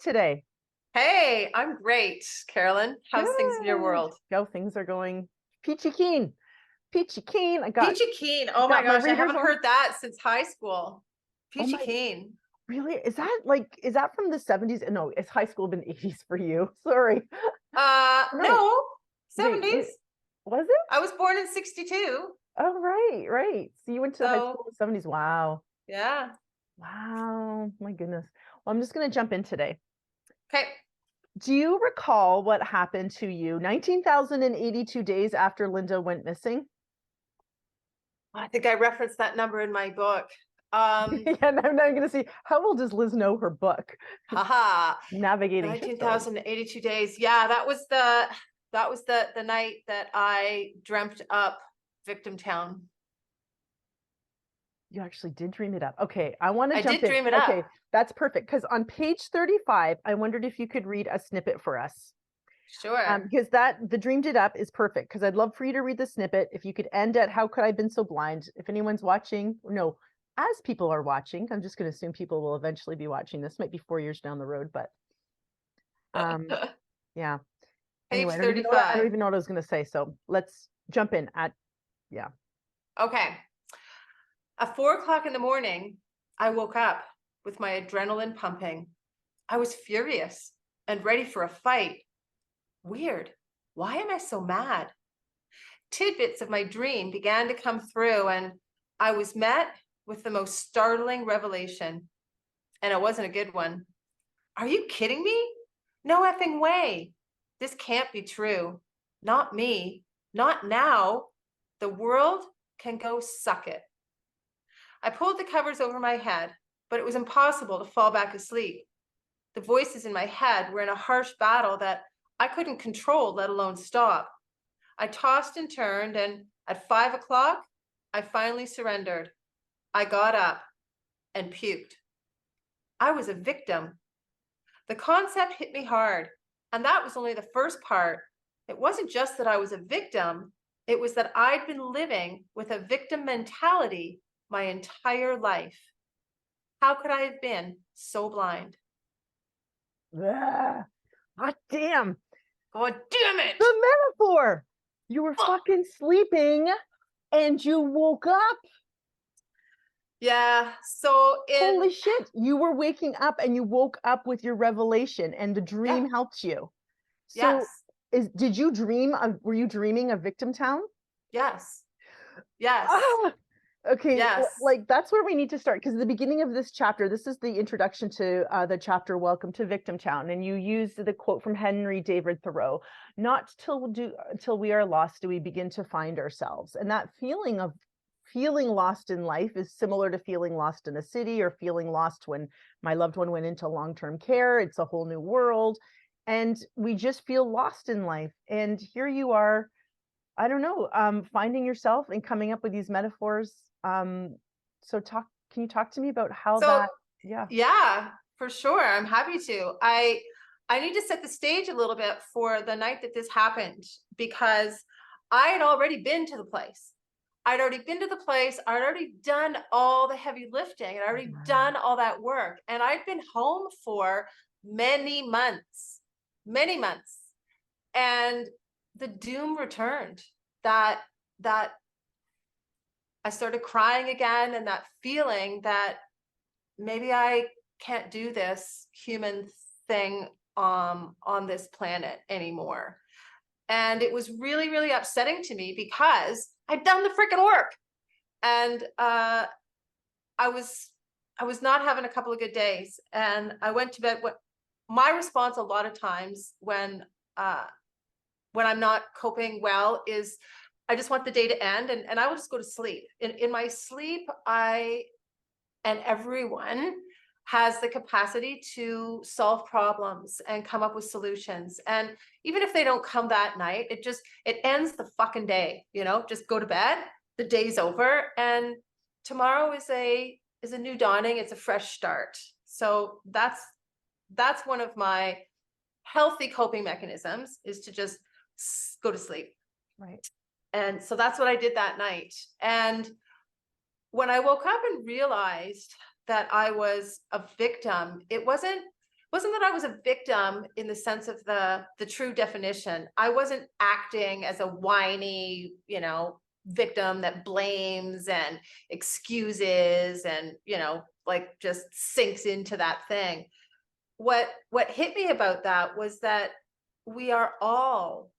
today? Hey, I'm great, Caralyn. How's things in your Good. world? Go, things are going peachy keen. Peachy keen. Peachy Keen. Oh my got my gosh, I readers haven't on. heard that since high school. Oh Peachy my, Keen. really? Is that from the 70s? No, it's high school been 80s for you. Sorry. No, No, wait, 70s. was it? I was born in 62. Oh, right, right. So you went to high So, school in the 70s. Wow. yeah. Wow. My goodness. Well, I'm just going to jump in today. Okay. Do you recall what happened to you 19,082 days after Lynda went missing? I think I referenced that number in my book. Yeah, and I'm not going to see how well does Liz know her book? Haha. Navigating Shitstorms. 19,082 days. Yeah, that was the night that I dreamt up Victimtown. You actually did dream it up. Okay, I want to I jump did in. dream it Okay, up. that's perfect. Because on page 35, I wondered if you could read a snippet for us. Sure. Because the dreamed it up is perfect. Because I'd love for you to read the snippet. If you could end at how could I have been so blind? If anyone's watching, no, as people are watching, I'm just going to assume people will eventually be watching. This might be 4 years down the road, but yeah. Page Anyway, I don't even 35. know what I was going to say. So let's jump in at yeah. Okay. At 4 o'clock in the morning, I woke up with my adrenaline pumping. I was furious and ready for a fight. Weird. Why am I so mad? Tidbits of my dream began to come through, and I was met with the most startling revelation. And it wasn't a good one. Are you kidding me? No effing way. This can't be true. Not me. Not now. The world can go suck it. I pulled the covers over my head, but it was impossible to fall back asleep. The voices in my head were in a harsh battle that I couldn't control, let alone stop. I tossed and turned, and at 5 o'clock, I finally surrendered. I got up and puked. I was a victim. The concept hit me hard, and that was only the first part. It wasn't just that I was a victim, it was that I'd been living with a victim mentality my entire life. How could I have been so blind? Ah, hot damn. God damn it! The metaphor. You were fucking sleeping and you woke up. Yeah, so Holy shit. You were waking up and you woke up with your revelation and the dream yeah, helped you. So yes, did you dream of, were you dreaming of Victimtown? yes, yes, Ah, okay, yes, like that's where we need to start because the beginning of this chapter, this is the introduction to the chapter Welcome to Victimtown, and you use the quote from Henry David Thoreau, not till we are lost do we begin to find ourselves. And that feeling of feeling lost in life is similar to feeling lost in a city or feeling lost when my loved one went into long-term care. It's a whole new world and we just feel lost in life. And here you are, I don't know, finding yourself and coming up with these metaphors. So can you talk to me about how so that, yeah. yeah, for sure, I'm happy to. I need to set the stage a little bit for the night that this happened, because I had already been to the place. I'd already been to the place. I'd already done all the heavy lifting. I'd already done all that work. And I'd been home for many months, many months. And the doom returned. That I started crying again, and that feeling that maybe I can't do this human thing on this planet anymore. And it was really, really upsetting to me because I'd done the freaking work. And I was not having a couple of good days. And I went to bed. What my response a lot of times when I'm not coping well is I just want the day to end, and I will just go to sleep. In my sleep, I and everyone has the capacity to solve problems and come up with solutions. And even if they don't come that night, it ends the fucking day, just go to bed, the day's over, and tomorrow is a new dawning, it's a fresh start. So that's one of my healthy coping mechanisms, is to just go to sleep. Right. And so that's what I did that night. And when I woke up and realized that I was a victim, it wasn't wasn't that I was a victim in the sense of the true definition. I wasn't acting as a whiny, victim that blames and excuses and, like just sinks into that thing. What hit me about that was that we are all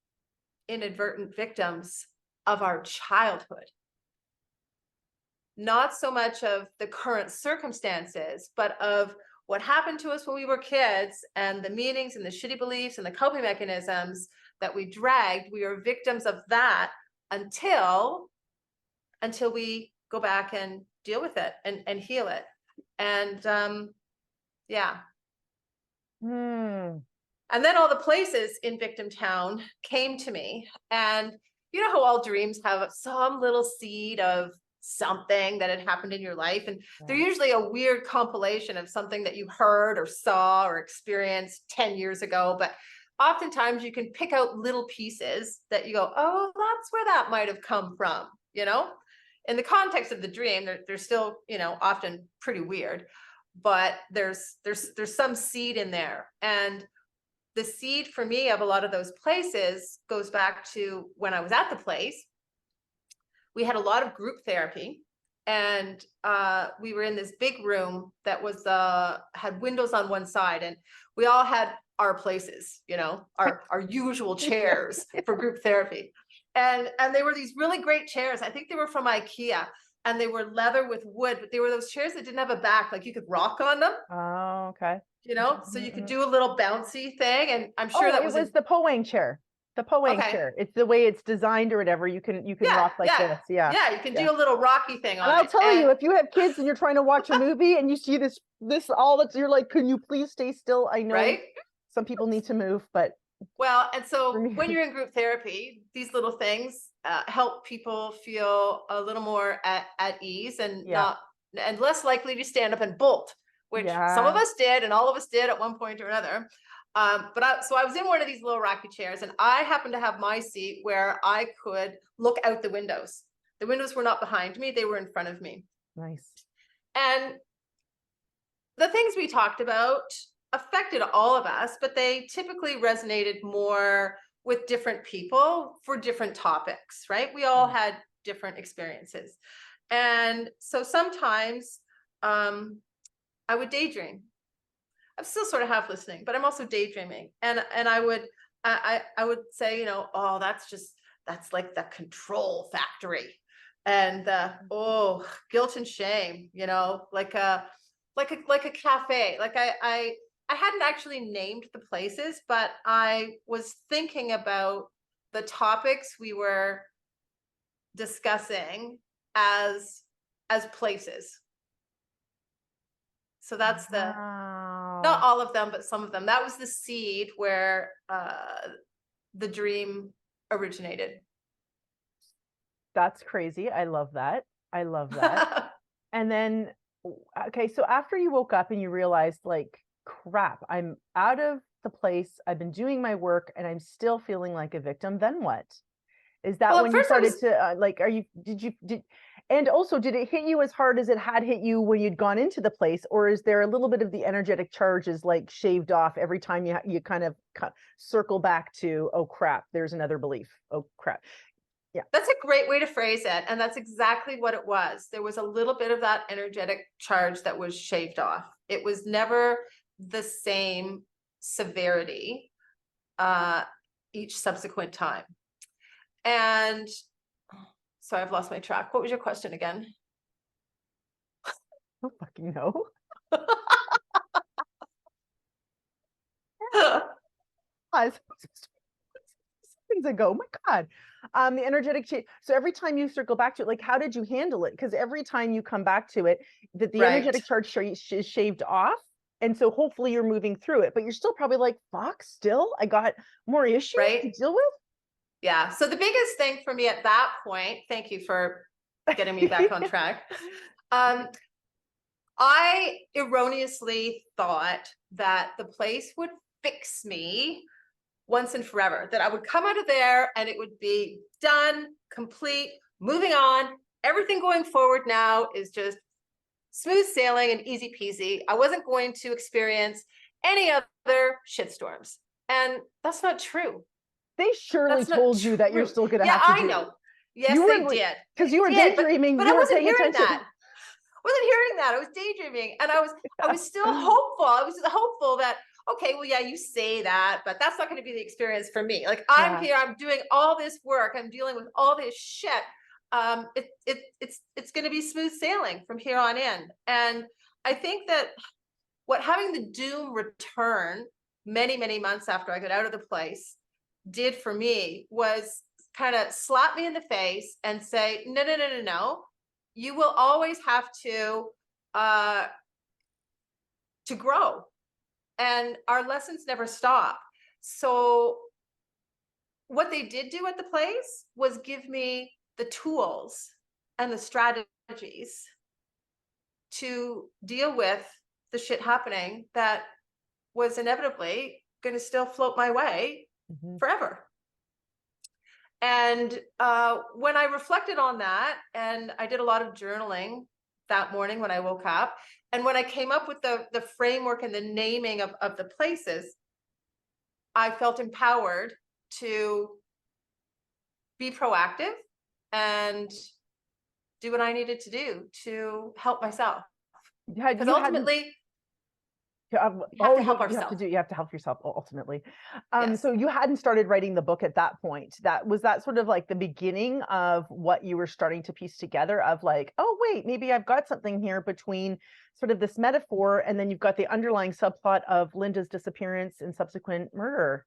inadvertent victims of our childhood. Not so much of the current circumstances, but of what happened to us when we were kids and the meanings and the shitty beliefs and the coping mechanisms that we dragged. We are victims of that until we go back and deal with it and heal it. And yeah. And then all the places in Victimtown came to me. And you know how all dreams have some little seed of something that had happened in your life. And they're usually a weird compilation of something that you heard or saw or experienced 10 years ago. But oftentimes you can pick out little pieces that you go, oh, that's where that might have come from, In the context of the dream, they're still, often pretty weird. But there's some seed in there. And the seed for me of a lot of those places goes back to when I was at the place. We had a lot of group therapy, and we were in this big room that was had windows on one side, and we all had our places, our usual chairs for group therapy. And they were these really great chairs. I think they were from IKEA. And they were leather with wood, but they were those chairs that didn't have a back, like you could rock on them. Oh, okay. So you could do a little bouncy thing. And I'm sure that was the Poang chair. The Poang chair. It's the way it's designed or whatever. You can rock like this. Yeah. Yeah, you can do a little rocky thing on it. And I'll tell you, if you have kids and you're trying to watch a movie and you see this all that's, you're like, can you please stay still? I know some people need to move, but. Well, and so when you're in group therapy, these little things help people feel a little more at ease and and less likely to stand up and bolt, which some of us did and all of us did at one point or another. So I was in one of these little rocky chairs, and I happened to have my seat where I could look out the windows. The windows were not behind me, they were in front of me. Nice. And the things we talked about affected all of us, but they typically resonated more with different people for different topics, right? We all had different experiences. And so sometimes I would daydream. I'm still sort of half listening, but I'm also daydreaming. And I would say, oh, that's like the control factory. And guilt and shame, like a cafe. Like I hadn't actually named the places, but I was thinking about the topics we were discussing as places. So that's not all of them, but some of them. That was the seed where the dream originated. That's crazy. I love that. And then, okay, so after you woke up and you realized, like, crap, I'm out of the place, I've been doing my work, and I'm still feeling like a victim, then what? Is that when you started to and also, did it hit you as hard as it had hit you when you'd gone into the place, or is there a little bit of the energetic charges like shaved off every time you kind of circle back to, oh crap, there's another belief, oh crap? Yeah, that's a great way to phrase it, and that's exactly what it was. There was a little bit of that energetic charge that was shaved off. It was never the same severity each subsequent time. And so I've lost my track. What was your question again? I don't fucking know. Seconds ago, my God. The energetic change. So every time you circle back to it, like, how did you handle it? Because every time you come back to it, that the energetic charge is shaved off. And so hopefully you're moving through it, but you're still probably like, fuck, still, I got more issues to deal with. Yeah. So the biggest thing for me at that point, thank you for getting me back on track. I erroneously thought that the place would fix me once and forever, that I would come out of there and it would be done, complete, moving on. Everything going forward now is just smooth sailing and easy peasy. I wasn't going to experience any other shitstorms. And that's not true. They surely That's not told you that you're true. still going to Yeah, have to I do. know. Yes, You they were did. because They you were did, daydreaming. but You I weren't wasn't paying hearing attention. that. I wasn't hearing that. I was daydreaming, and I was still hopeful. I was hopeful that, okay, well, yeah, you say that, but that's not going to be the experience for me. Like, I'm here, I'm doing all this work, I'm dealing with all this shit. It's going to be smooth sailing from here on in. And I think that what having the doom return many, many months after I got out of the place did for me was kind of slap me in the face and say, no, no, no, no, no. You will always have to grow, and our lessons never stop. So what they did do at the place was give me the tools and the strategies to deal with the shit happening that was inevitably going to still float my way forever. And when I reflected on that, and I did a lot of journaling that morning when I woke up, and when I came up with the framework and the naming of the places, I felt empowered to be proactive and do what I needed to do to help myself. Because ultimately, you have to help ourselves. You have to help yourself ultimately. Yes. So you hadn't started writing the book at that point. That sort of like the beginning of what you were starting to piece together of like, oh wait, maybe I've got something here between sort of this metaphor, and then you've got the underlying subplot of Lynda's disappearance and subsequent murder.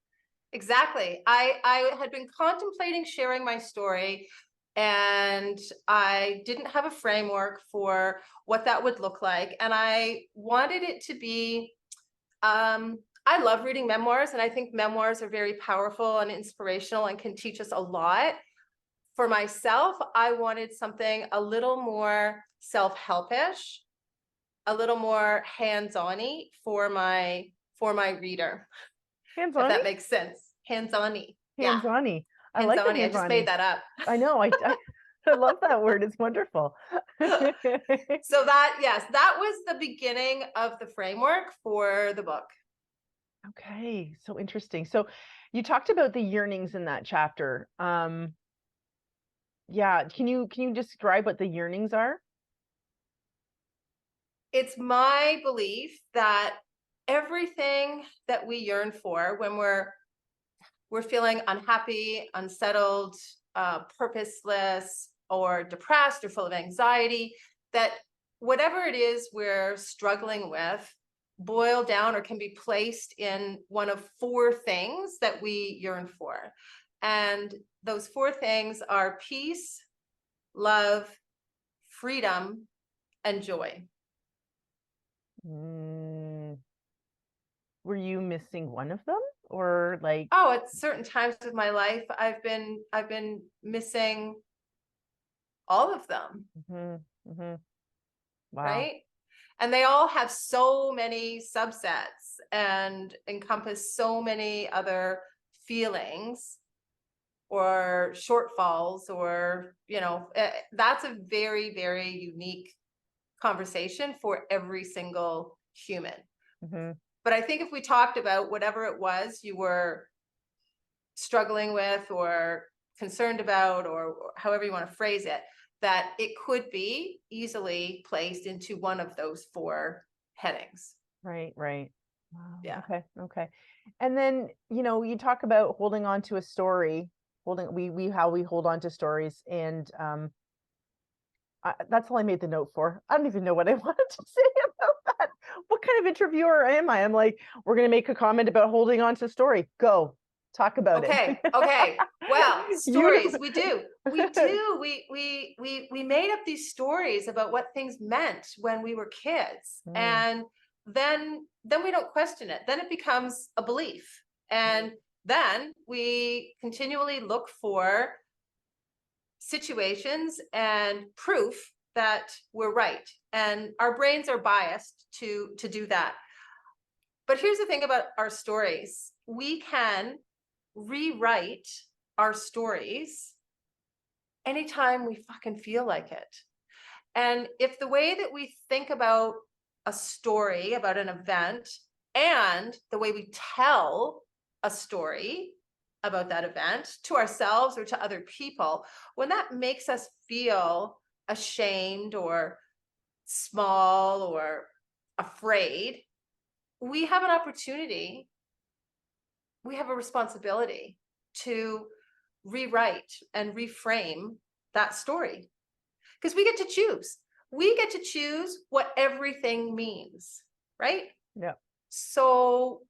Exactly. I had been contemplating sharing my story, and I didn't have a framework for what that would look like. And I wanted it to be, I love reading memoirs, and I think memoirs are very powerful and inspirational and can teach us a lot. For myself, I wanted something a little more self-helpish, a little more hands-on-y for my reader. Hands-on? If that makes sense. Hands-on-y. Hands-on-y. Yeah. I like that. I just made that up. I know. I love that word. It's wonderful. So that, yes, that was the beginning of the framework for the book. Okay, so interesting. So you talked about the yearnings in that chapter. Yeah, can you describe what the yearnings are? It's my belief that everything that we yearn for when we're feeling unhappy, unsettled, purposeless, or depressed, or full of anxiety, that whatever it is we're struggling with boil down or can be placed in one of four things that we yearn for. And those four things are peace, love, freedom, and joy. Were you missing one of them, or like? Oh, at certain times of my life, I've been missing all of them. Wow. Right? And they all have so many subsets and encompass so many other feelings or shortfalls, or, that's a very, very unique conversation for every single human. But I think if we talked about whatever it was you were struggling with or concerned about, or however you want to phrase it, that it could be easily placed into one of those four headings. Right. Wow. Yeah. Okay. And then, you talk about holding on to a story, how we hold on to stories. And that's all I made the note for. I don't even know what I wanted to say about that. What kind of interviewer am I? I'm like, we're going to make a comment about holding on to story. Go. Talk about it. Okay. Well, stories, we do. We made up these stories about what things meant when we were kids. And then we don't question it. Then it becomes a belief. And then we continually look for situations and proof that we're right. And our brains are biased to do that. But here's the thing about our stories. We can rewrite our stories anytime we fucking feel like it. And if the way that we think about a story, about an event, and the way we tell a story about that event to ourselves or to other people, when that makes us feel ashamed or small or afraid, we have an opportunity, we have a responsibility to rewrite and reframe that story, because we get to choose. We get to choose what everything means, right? Yeah. So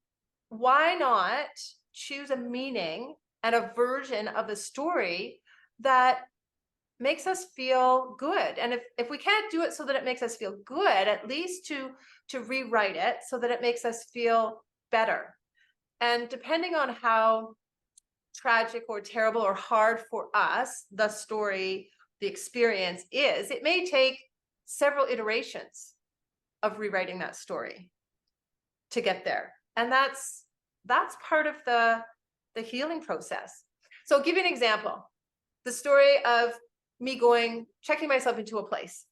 why not choose a meaning and a version of the story that makes us feel good? And if we can't do it so that it makes us feel good, at least to rewrite it so that it makes us feel better. And depending on how tragic or terrible or hard for us the story, the experience is, it may take several iterations of rewriting that story to get there. And that's part of the healing process. So I'll give you an example. The story of me checking myself into a place.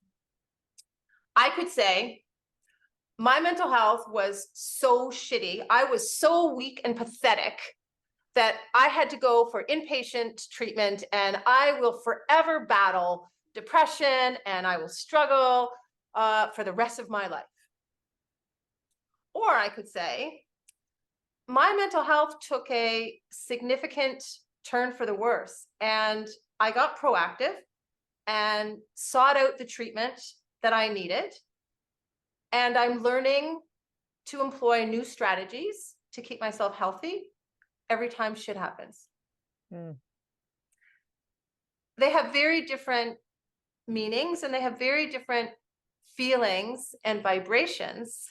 I could say my mental health was so shitty. I was so weak and pathetic that I had to go for inpatient treatment, and I will forever battle depression, and I will struggle for the rest of my life. Or I could say, my mental health took a significant turn for the worse, and I got proactive and sought out the treatment that I needed. And I'm learning to employ new strategies to keep myself healthy every time shit happens. They have very different meanings, and they have very different feelings and vibrations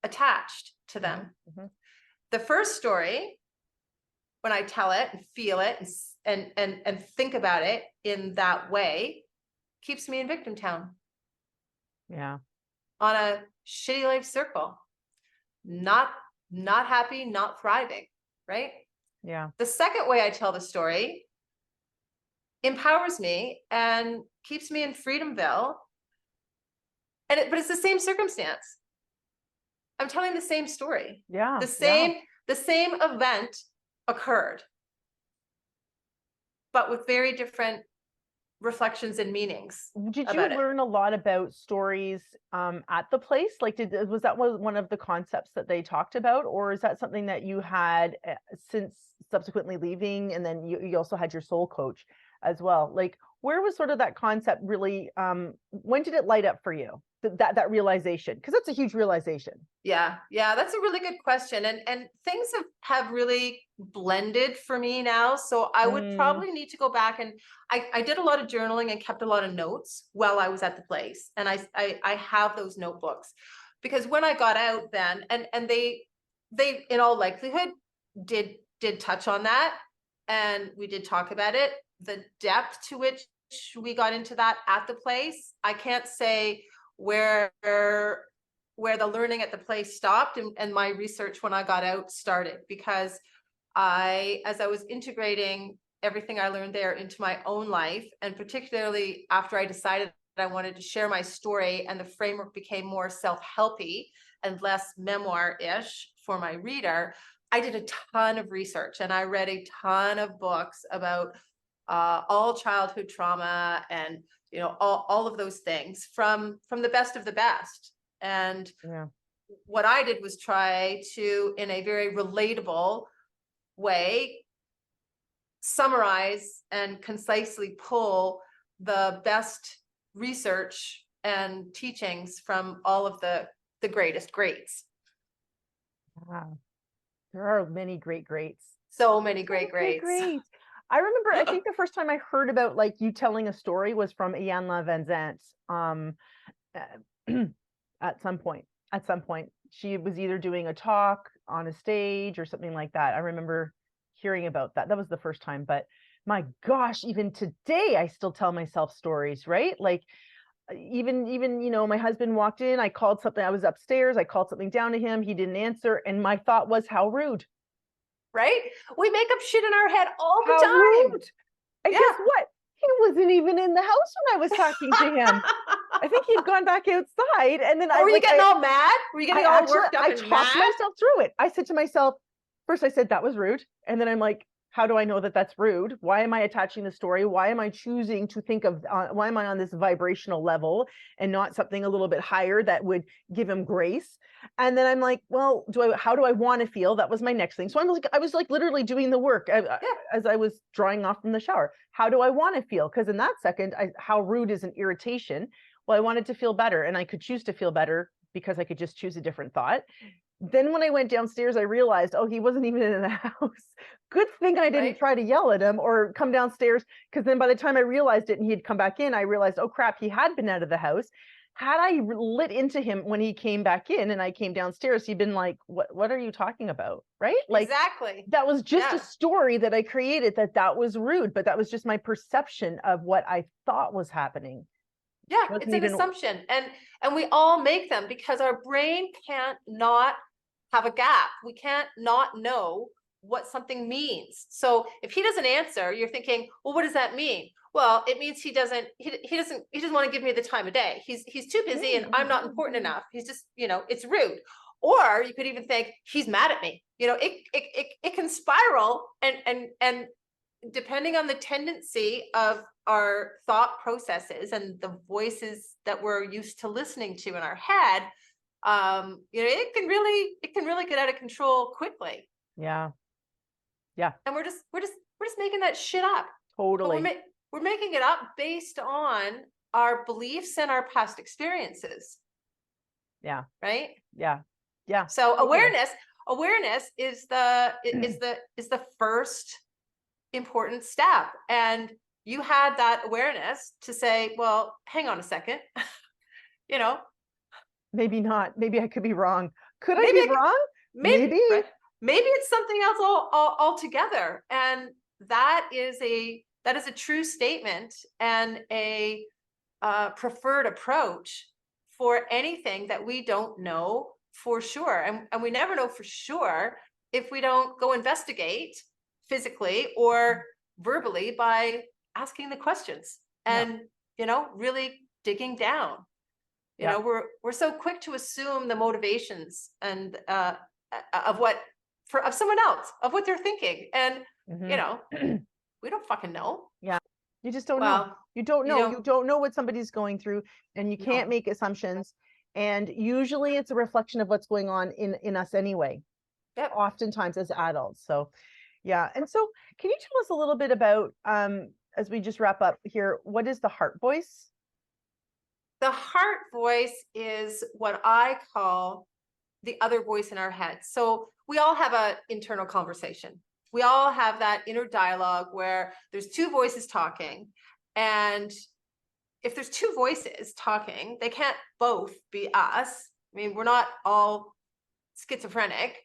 attached to them. The first story, when I tell it and feel it and think about it in that way, keeps me in Victimtown. Yeah. On a shitty life circle. Not happy, not thriving, right? Yeah. The second way I tell the story empowers me and keeps me in Freedomville. But it's the same circumstance. I'm telling the same story. Yeah. The same event occurred, but with very different reflections and meanings. Did you learn a lot about stories at the place? Like, was that one of the concepts that they talked about, or is that something that you had since subsequently leaving, and then you also had your soul coach as well? Like, where was sort of that concept really? When did it light up for you? That realization, because that's a huge realization. Yeah, that's a really good question, and things have really blended for me now. So I would probably need to go back, and I did a lot of journaling and kept a lot of notes while I was at the place, and I have those notebooks, because when I got out then, and they in all likelihood did touch on that, and we did talk about it. The depth to which we got into that at the place, I can't say where the learning at the place stopped and my research when I got out started, because as I was integrating everything I learned there into my own life, and particularly after I decided that I wanted to share my story and the framework became more self-helpy and less memoir-ish for my reader, I did a ton of research and I read a ton of books about all childhood trauma and all of those things from the best of the best. And what I did was try to, in a very relatable way, summarize and concisely pull the best research and teachings from all of the greatest greats. Wow. There are many greats. So many great greats. I remember, I think the first time I heard about like you telling a story was from Iyanla Vanzant. At some point, she was either doing a talk on a stage or something like that. I remember hearing about that. That was the first time, but my gosh, even today, I still tell myself stories, right? Like even, my husband walked in, I called something, I was upstairs, I called something down to him, he didn't answer. And my thought was, how rude. Right? We make up shit in our head all the time. Rude. And guess what? He wasn't even in the house when I was talking to him. I think he'd gone back outside, and then Or were you getting all mad? Were you getting all worked up I and talked mad? myself through it. I said to myself, first I said that was rude, and then I'm like, how do I know that that's rude? Why am I attaching the story? Why am I choosing to think of, why am I on this vibrational level and not something a little bit higher that would give him grace? And then I'm like, well, how do I want to feel? That was my next thing. So I was like literally doing the work as I was drying off from the shower. How do I want to feel? Because in that second, how rude is an irritation? Well, I wanted to feel better, and I could choose to feel better because I could just choose a different thought. Then when I went downstairs, I realized, oh, he wasn't even in the house. Good thing I didn't try to yell at him or come downstairs, because then by the time I realized it and he'd come back in, I realized, oh crap, he had been out of the house. Had I lit into him when he came back in and I came downstairs, he'd been like, what are you talking about? Right? Like, exactly. That was just a story that I created, that was rude, but that was just my perception of what I thought was happening. Yeah, it's an assumption. And we all make them because our brain can't not have a gap. We can't not know what something means. So if he doesn't answer, you're thinking, well, what does that mean? Well, it means he doesn't want to give me the time of day. He's too busy and I'm not important enough. He's just, it's rude. Or you could even think he's mad at me. It can spiral, and depending on the tendency of our thought processes and the voices that we're used to listening to in our head, it can really get out of control quickly. Yeah. And we're just making that shit up. Totally. But we're making it up based on our beliefs and our past experiences. Yeah. Right? Yeah. So awareness is the first important step. And you had that awareness to say, well, hang on a second. Maybe not. Maybe I could be wrong. Could I be wrong? Maybe. Right? Maybe it's something else altogether. And that is a true statement and a preferred approach for anything that we don't know for sure. And we never know for sure if we don't go investigate physically or verbally by asking the questions and, really digging down. We're so quick to assume the motivations and of someone else, of what they're thinking. And, we don't fucking know. Yeah. You just don't know. You don't know. You don't know what somebody's going through, and you can't make assumptions. And usually it's a reflection of what's going on in us anyway. Yep. Oftentimes as adults. So, yeah. And so can you tell us a little bit about, as we just wrap up here, what is the heart voice? The heart voice is what I call the other voice in our head. So we all have an internal conversation. We all have that inner dialogue where there's two voices talking. And if there's two voices talking, they can't both be us. I mean, we're not all schizophrenic.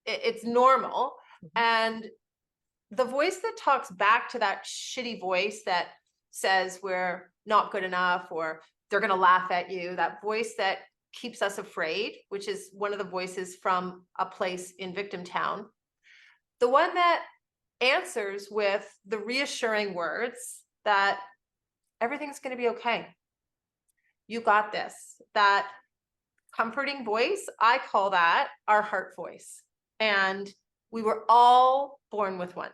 It's normal. And the voice that talks back to that shitty voice that says we're not good enough or they're going to laugh at you, that voice that keeps us afraid, which is one of the voices from a place in Victimtown. The one that answers with the reassuring words that everything's going to be okay. You got this. That comforting voice, I call that our heart voice. And we were all born with one.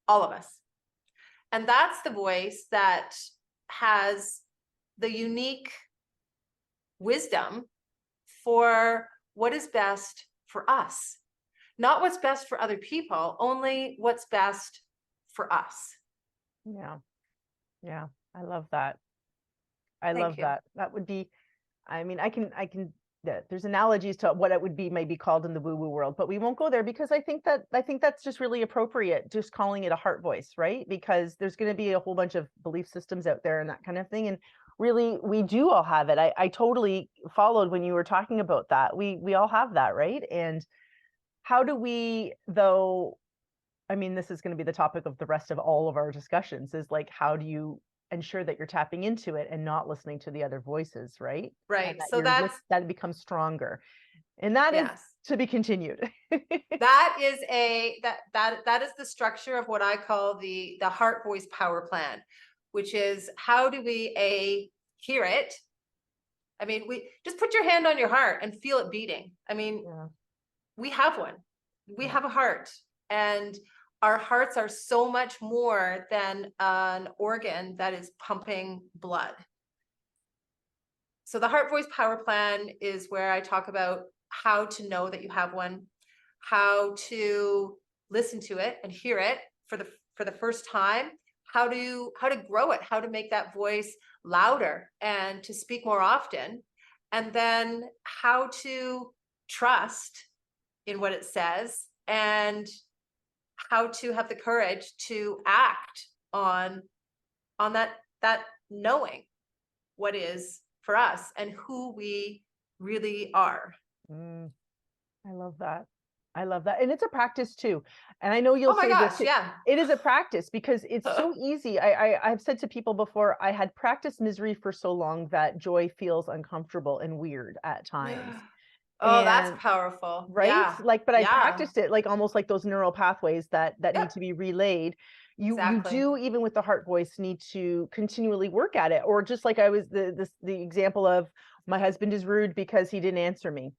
All of us. And that's the voice that has the unique wisdom for what is best for us. Not what's best for other people, only what's best for us. Yeah. Yeah. I love that. I love that. That would be, I mean, I can, there's analogies to what it would be maybe called in the woo-woo world, but we won't go there because I think that's just really appropriate, just calling it a heart voice, right? Because there's going to be a whole bunch of belief systems out there and that kind of thing. And really, we do all have it. I totally followed when you were talking about that. We all have that, right? And how do we, though, I mean, this is going to be the topic of the rest of all of our discussions, is like, how do you ensure that you're tapping into it and not listening to the other voices, right? Right. That so that it becomes stronger. And that is to be continued. That is that is the structure of what I call the heart voice power plan, which is how do we hear it. I mean, we just put your hand on your heart and feel it beating. I mean, we have one. We have a heart, and our hearts are so much more than an organ that is pumping blood. So the Heart Voice Power Plan is where I talk about how to know that you have one, how to listen to it and hear it for the first time, how to grow it, how to make that voice louder and to speak more often, and then how to trust in what it says, and how to have the courage to act on that knowing what is for us and who we really are. I love that. I love that. And it's a practice too. And I know you'll say this, it is a practice because it's so easy. I've said to people before, I had practiced misery for so long that joy feels uncomfortable and weird at times. Oh, that's powerful. Right? Yeah. Like, but I practiced it like almost like those neural pathways that need to be relayed. You do, even with the heart voice, need to continually work at it. Or just like I was the example of my husband is rude because he didn't answer me.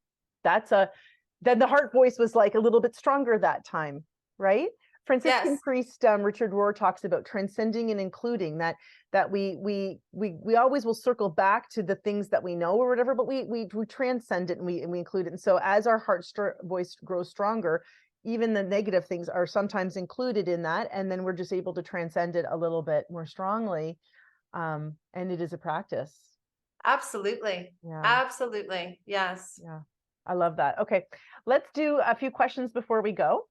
Then the heart voice was like a little bit stronger that time, right? Franciscan priest Richard Rohr talks about transcending and including that we always will circle back to the things that we know or whatever, but we transcend it and we include it. And so as our heart voice grows stronger, even the negative things are sometimes included in that, and then we're just able to transcend it a little bit more strongly. And it is a practice. Absolutely. Absolutely. Yes. Yeah. I love that. Okay, let's do a few questions before we go.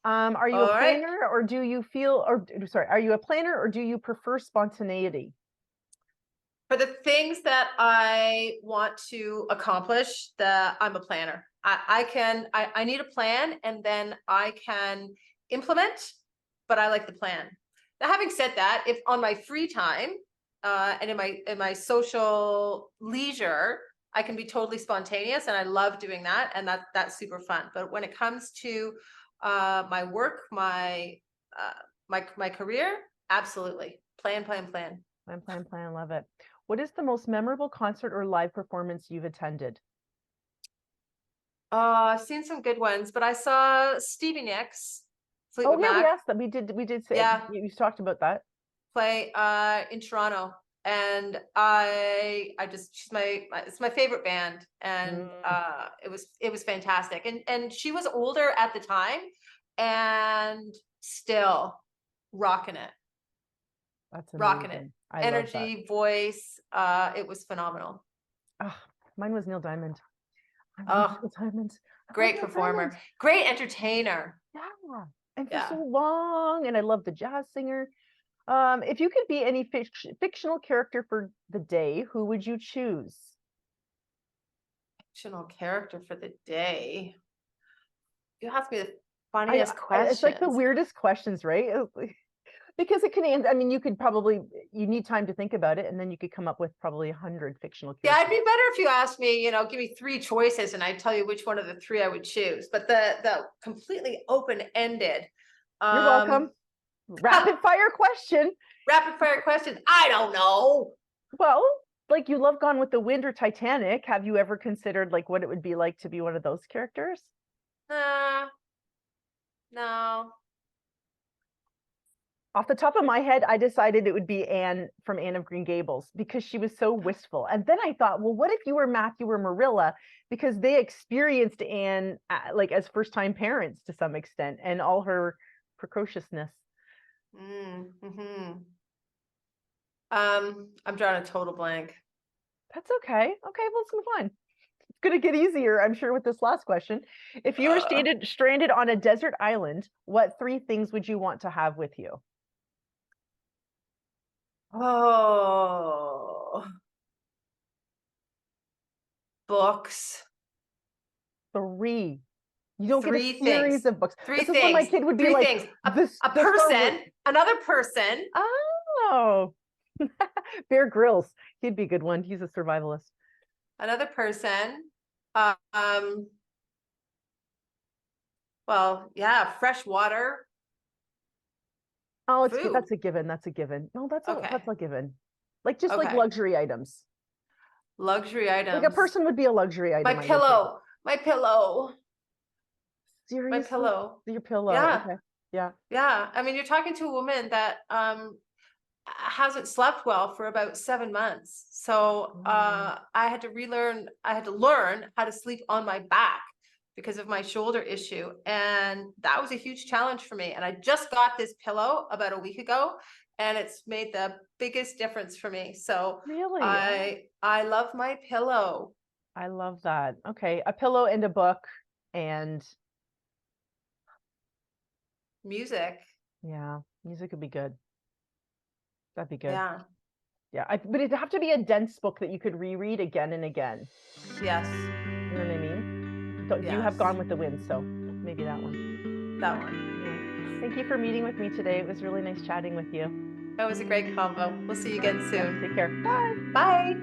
Are you a planner or do you feel, or sorry, are you a planner or do you prefer spontaneity? For the things that I want to accomplish, I'm a planner. I need a plan and then I can implement, but I like the plan. Now, having said that, if on my free time and in my social leisure, I can be totally spontaneous, and I love doing that, and that's super fun. But when it comes to my work, my career, absolutely plan. Love it. What is the most memorable concert or live performance you've attended? I've seen some good ones, but I saw Stevie Nicks, Fleetwood Mac. Yes, that we did say. Yeah, you talked about that. Play in Toronto, and it's my favorite band, and it was fantastic, and she was older at the time and still rocking it. That's amazing. Rocking it. Energy, voice, it was phenomenal. Mine was Neil Diamond. Neil Diamond. Great performer, great entertainer. Yeah, and for so long, and I love the jazz singer. If you could be any fictional character for the day, who would you choose? Fictional character for the day. You ask me the funniest questions. It's like the weirdest questions, right? Because it can, I mean, you need time to think about it, and then you could come up with probably 100 fictional characters. Yeah, it'd be better if you asked me, give me 3 choices and I'd tell you which one of the 3 I would choose. But the completely open-ended. You're welcome. Rapid fire question. Rapid fire question. I don't know. Well, like you love Gone with the Wind or Titanic. Have you ever considered like what it would be like to be one of those characters? No. Off the top of my head, I decided it would be Anne from Anne of Green Gables because she was so wistful. And then I thought, well, what if you were Matthew or Marilla? Because they experienced Anne like as first-time parents to some extent, and all her precociousness. I'm drawing a total blank. That's okay. Okay, well, let's move on. It's going to get easier, I'm sure, with this last question. If you were stranded on a desert island, what 3 things would you want to have with you? Books. 3. You don't 3 get a series things. of books. 3 this things. Is when my kid would be 3 like, things. A person, another person. Oh, Bear Grylls. He'd be a good one. He's a survivalist. Another person. Well, yeah, fresh water. Oh, that's a given. That's a given. No, that's a given. Like just like luxury items. Luxury items. Like a person would be a luxury item. My I would think. pillow. My pillow. Seriously? My pillow. Your pillow. Yeah. Okay. Yeah. Yeah. I mean, you're talking to a woman that hasn't slept well for about 7 months. So I had to learn how to sleep on my back because of my shoulder issue. And that was a huge challenge for me. And I just got this pillow about a week ago, and it's made the biggest difference for me. So Really? I love my pillow. I love that. Okay. A pillow and a book and Music. yeah, music would be good. That'd be good. Yeah. Yeah. But it'd have to be a dense book that you could reread again and again. Yes. You know what I mean? You have Yes. Gone with the Wind, so maybe that one. That one. Yeah. Thank you for meeting with me today. It was really nice chatting with you. That was a great combo. We'll see you again soon. Take care. Bye. Bye.